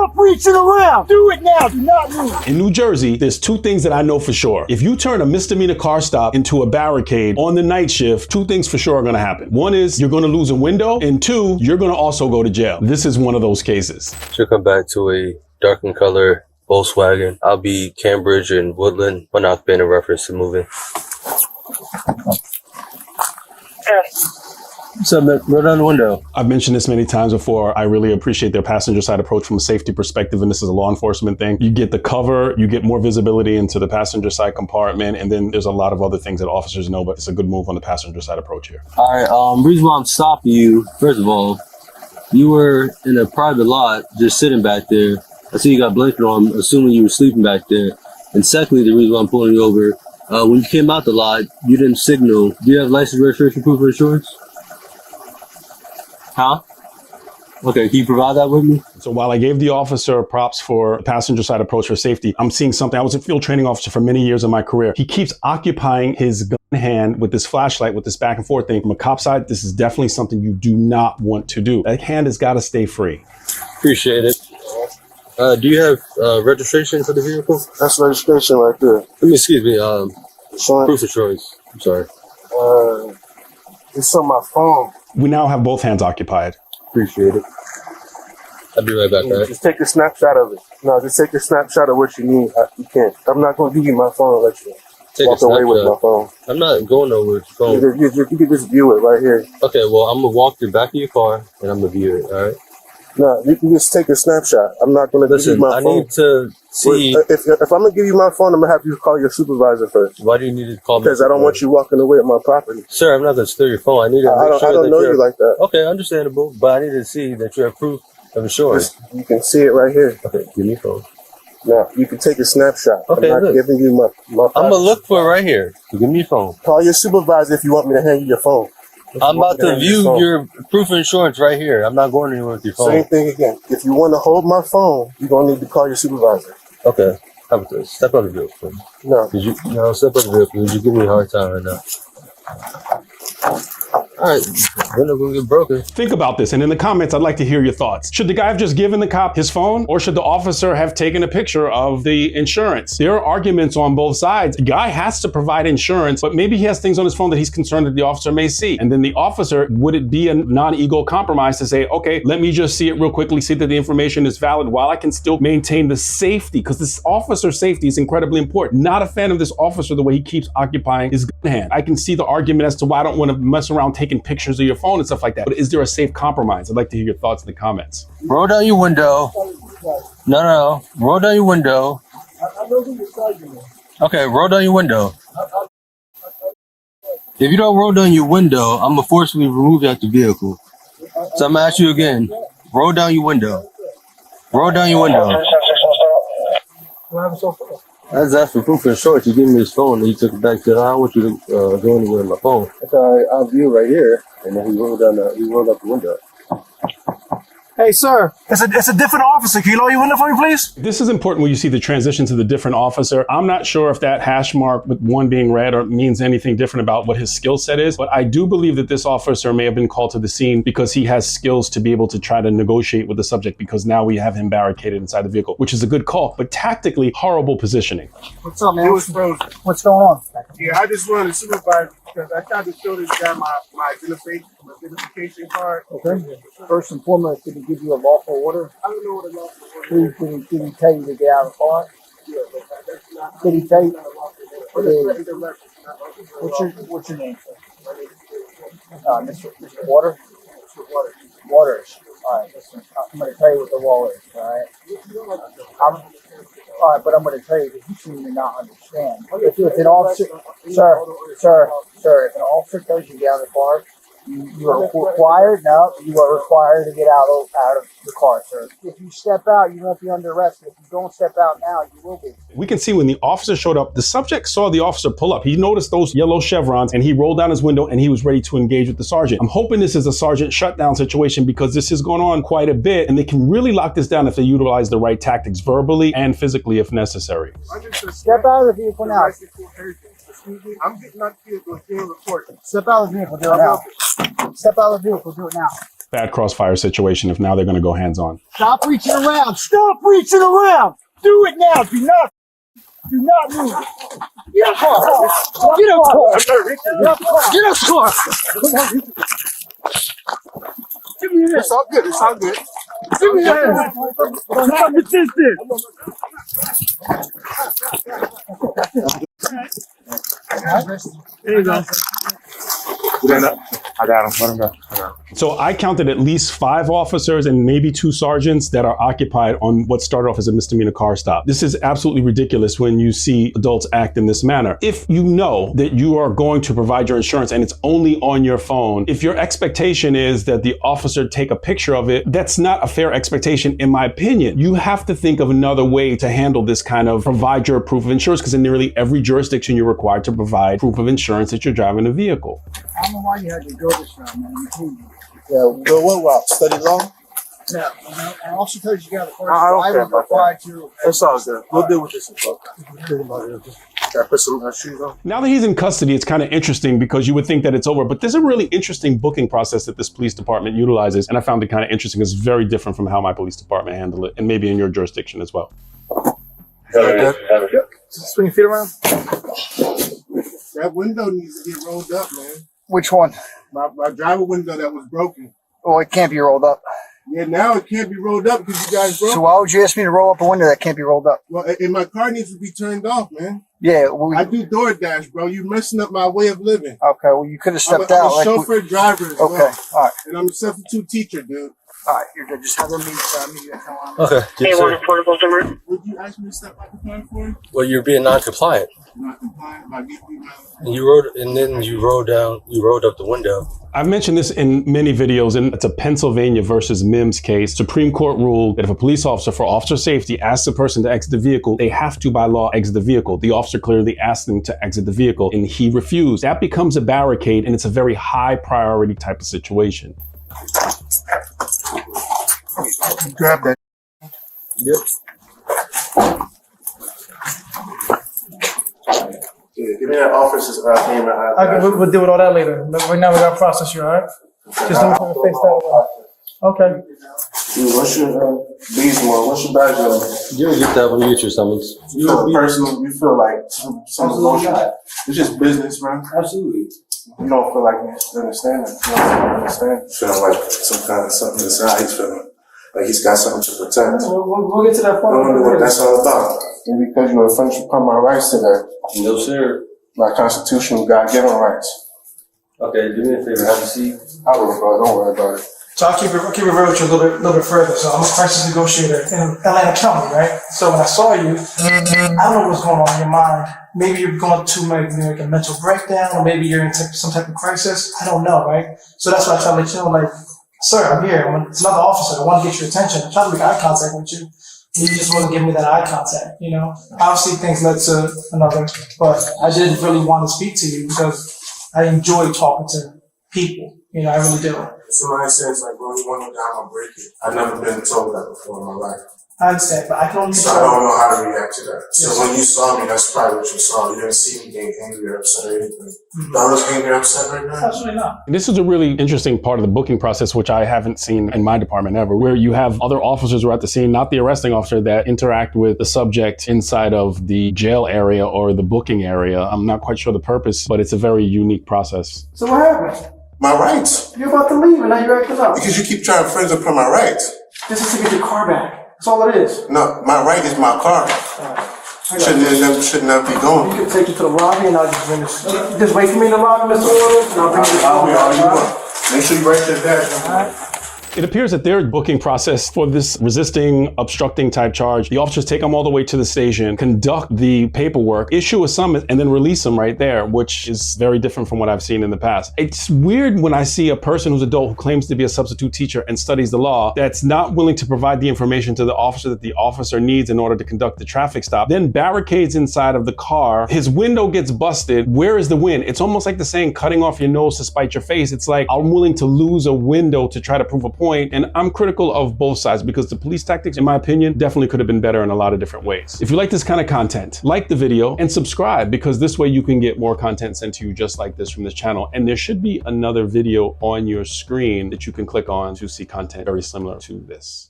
Stop reaching around. Do it now. Do not move. In New Jersey, there's two things that I know for sure. If you turn a misdemeanor car stop into a barricade on the night shift, two things for sure are gonna happen. One is you're gonna lose a window, and two, you're gonna also go to jail. This is one of those cases. Should come back to a darkened color Volkswagen. I'll be Cambridge and Woodland, but not been a reference to moving. What's up, man? Roll down the window. I've mentioned this many times before. I really appreciate their passenger side approach from a safety perspective, and this is a law enforcement thing. You get the cover, you get more visibility into the passenger side compartment, and then there's a lot of other things that officers know, but it's a good move on the passenger side approach here. All right, reason why I'm stopping you, first of all, you were in a private lot just sitting back there. I see you got a blanket on, assuming you were sleeping back there. And secondly, the reason why I'm pulling you over, when you came out the lot, you didn't signal. Do you have license, registration, proof of insurance? Huh? Okay, can you provide that with me? So while I gave the officer props for passenger side approach for safety, I'm seeing something. I was a field training officer for many years in my career. He keeps occupying his gun hand with this flashlight, with this back and forth thing. From a cop side, this is definitely something you do not want to do. That hand has got to stay free. Appreciate it. Do you have registration for the vehicle? That's registration right there. Excuse me, proof of insurance. I'm sorry. It's on my phone. We now have both hands occupied. Appreciate it. I'll be right back, all right? Just take a snapshot of it. No, just take a snapshot of what you need. You can't. I'm not going to give you my phone and let you walk away with my phone. I'm not going nowhere with your phone. You can just view it right here. Okay, well, I'm going to walk to the back of your car and I'm going to view it, all right? No, you can just take a snapshot. I'm not going to give you my phone. I need to see. If I'm going to give you my phone, I'm going to have you call your supervisor first. Why do you need to call me? Because I don't want you walking away with my property. Sir, I'm not going to steal your phone. I need to make sure I don't know you like that. Okay, understandable. But I need to see that you have proof of insurance. You can see it right here. Okay, give me your phone. No, you can take a snapshot. Okay, I'm not giving you my phone. I'm going to look for it right here. So give me your phone. Call your supervisor if you want me to hand you your phone. I'm about to view your proof of insurance right here. I'm not going anywhere with your phone. Same thing again. If you want to hold my phone, you're going to need to call your supervisor. Okay. How about this? Step out of the vehicle. No. Step out of the vehicle. You give me a hard time right now. All right, we're not going to get broken. Think about this, and in the comments, I'd like to hear your thoughts. Should the guy have just given the cop his phone, or should the officer have taken a picture of the insurance? There are arguments on both sides. The guy has to provide insurance, but maybe he has things on his phone that he's concerned that the officer may see. And then the officer, would it be a non-ego compromise to say, okay, let me just see it real quickly, see that the information is valid while I can still maintain the safety, because this officer's safety is incredibly important. Not a fan of this officer, the way he keeps occupying his gun hand. I can see the argument as to why I don't want to mess around taking pictures of your phone and stuff like that. But is there a safe compromise? I'd like to hear your thoughts in the comments. Roll down your window. No. Roll down your window. Okay, roll down your window. If you don't roll down your window, I'm going to forcibly remove you out the vehicle. So I'm going to ask you again. Roll down your window. Roll down your window. I just asked for proof of insurance. You gave me his phone and he took it back. Said, I don't want you to go anywhere with my phone. That's all right. I'll view right here. And then he rolled up the window. Hey, sir, it's a different officer. Can you lower your window for me, please? This is important when you see the transition to the different officer. I'm not sure if that hash mark with one being red or means anything different about what his skill set is, but I do believe that this officer may have been called to the scene because he has skills to be able to try to negotiate with the subject, because now we have him barricaded inside the vehicle, which is a good call, but tactically horrible positioning. What's up, man? It was frozen. What's going on? Yeah, I just wanted to supervise because I tried to show this guy my identification card. Okay. First and foremost, did he give you a lawful order? I don't know what a lawful order is. Did he tell you to get out of the car? Yeah, but that's not. Did he tell you? What's What's your name, sir? Mr. Water? Waters. All right, listen, I'm going to tell you what the law is, all right? All right, but I'm going to tell you that you seem to not understand. If an officer, sir, if an officer tells you to get out of the car, you are required to get out of the car, sir. If you step out, you won't be under arrest. If you don't step out now, you will be. We can see when the officer showed up, the subject saw the officer pull up. He noticed those yellow chevrons and he rolled down his window and he was ready to engage with the sergeant. I'm hoping this is a sergeant shutdown situation, because this is going on quite a bit and they can really lock this down if they utilize the right tactics verbally and physically if necessary. Step out of the vehicle now. I'm getting out the vehicle and getting recorded. Step out of the vehicle, do it now. Step out of the vehicle, do it now. Bad crossfire situation if now they're going to go hands-on. Stop reaching around. Stop reaching around. Do it now. Do not move. Get a car. Get a car. Get a car. Give me this. It's all good. It's all good. Give me that. Stop resisting. There you go. I got him. Let him go. So I counted at least 5 officers and maybe 2 sergeants that are occupied on what started off as a misdemeanor car stop. This is absolutely ridiculous when you see adults act in this manner. If you know that you are going to provide your insurance and it's only on your phone, if your expectation is that the officer take a picture of it, that's not a fair expectation in my opinion. You have to think of another way to handle this kind of provide your proof of insurance, because in nearly every jurisdiction you're required to provide proof of insurance that you're driving a vehicle. I don't know why you had to go this route, man. Yeah, go what route? Study law? No, I also told you got the first. I don't care was about required to. It's all good. We'll deal with this in talk. Gotta put some shoes on. Now that he's in custody, it's kind of interesting because you would think that it's over, but there's a really interesting booking process that this police department utilizes, and I found it kind of interesting. It's very different from how my police department handled it, and maybe in your jurisdiction as well. Swing your feet around. That window needs to get rolled up, man. Which one? My driver window that was broken. Oh, it can't be rolled up. Yeah, now it can't be rolled up because you guys broke So it. why would you ask me to roll up a window that can't be rolled up? Well, and my car needs to be turned off, man. Yeah. I do DoorDash, bro. You messing up my way of living. Okay. Well, you could have stepped I'm out. a chauffeur driver as well. Okay. All right. And I'm a substitute teacher, dude. All right. You're good. Just have them meet you at the Okay. Yes, sir. Would you ask me to step out the car for? Well, you're being non-compliant. Not compliant by giving me my... And you rode up the window. I've mentioned this in many videos, and it's a Pennsylvania versus Mims case. Supreme Court ruled that if a police officer, for officer safety, asks a person to exit the vehicle, they have to, by law, exit the vehicle. The officer clearly asked them to exit the vehicle, and he refused. That becomes a barricade, and it's a very high priority type of situation. Grab that. Yep. Yeah, give me that officer's name and Okay, we'll deal with all that later. Right now, we got to process you, all right? Just don't try to face that way. Okay. Dude, what's your Beesmore? What's your badge number? You'll get that when you get your summons. You feel personal? You feel like some emotion? It's just business, bro. Absolutely. You don't feel like you understand it. You don't understand. Feeling like some kind of something inside. He's feeling like he's got something to protect. We'll get to that I don't know what point. that's all about. And because you infringe upon my rights today, No, sir. my constitutional God-given rights. Okay, do me a favor. Have a seat. I will, bro. Don't worry about it. So I'll keep it real with you a little bit further. So I'm a crisis negotiator in Atlanta County, right? So when I saw you, I don't know what's going on in your mind. Maybe you're going to maybe like a mental breakdown, or maybe you're in some type of crisis. I don't know, right? So that's why I try to let you know, like, sir, I'm here. It's another officer. I want to get your attention. I try to make eye contact with you. You just want to give me that eye contact, you know? Obviously, things led to another, but I didn't really want to speak to you because I enjoy talking to people. You know, I really do. If somebody says, like, bro, you want to die, I'll break it. I've never been told that before in my life. I understand, but I can only So I don't know how to react to that. So Yes. when you saw me, that's probably what you saw. You didn't see me getting angry or upset or anything. Do I look angry or upset right now? Absolutely not. And this is a really interesting part of the booking process, which I haven't seen in my department ever, where you have other officers who are at the scene, not the arresting officer, that interact with the subject inside of the jail area or the booking area. I'm not quite sure the purpose, but it's a very unique process. So what happened? My rights. You're about to leave and now you're acting up. Because you keep trying to infringe upon my rights. This is to get your car back. That's all it is. No, my right is my car. Should never be You going. can take you to the lobby and I'll just bring this. Just wait for me in the lobby, Mr. Williams, and I'll bring you the I'll be all you car. want. Make sure you write that down. It appears that their booking process for this resisting, obstructing type charge, the officers take them all the way to the station, conduct the paperwork, issue a summons, and then release them right there, which is very different from what I've seen in the past. It's weird when I see a person who's adult who claims to be a substitute teacher and studies the law that's not willing to provide the information to the officer that the officer needs in order to conduct the traffic stop, then barricades inside of the car. His window gets busted. Where is the win? It's almost like the saying, cutting off your nose to spite your face. It's like, I'm willing to lose a window to try to prove a point. point, and I'm critical of both sides because the police tactics, in my opinion, definitely could have been better in a lot of different ways. If you like this kind of content, like the video and subscribe, because this way you can get more content sent to you just like this from this channel. And there should be another video on your screen that you can click on to see content very similar to this.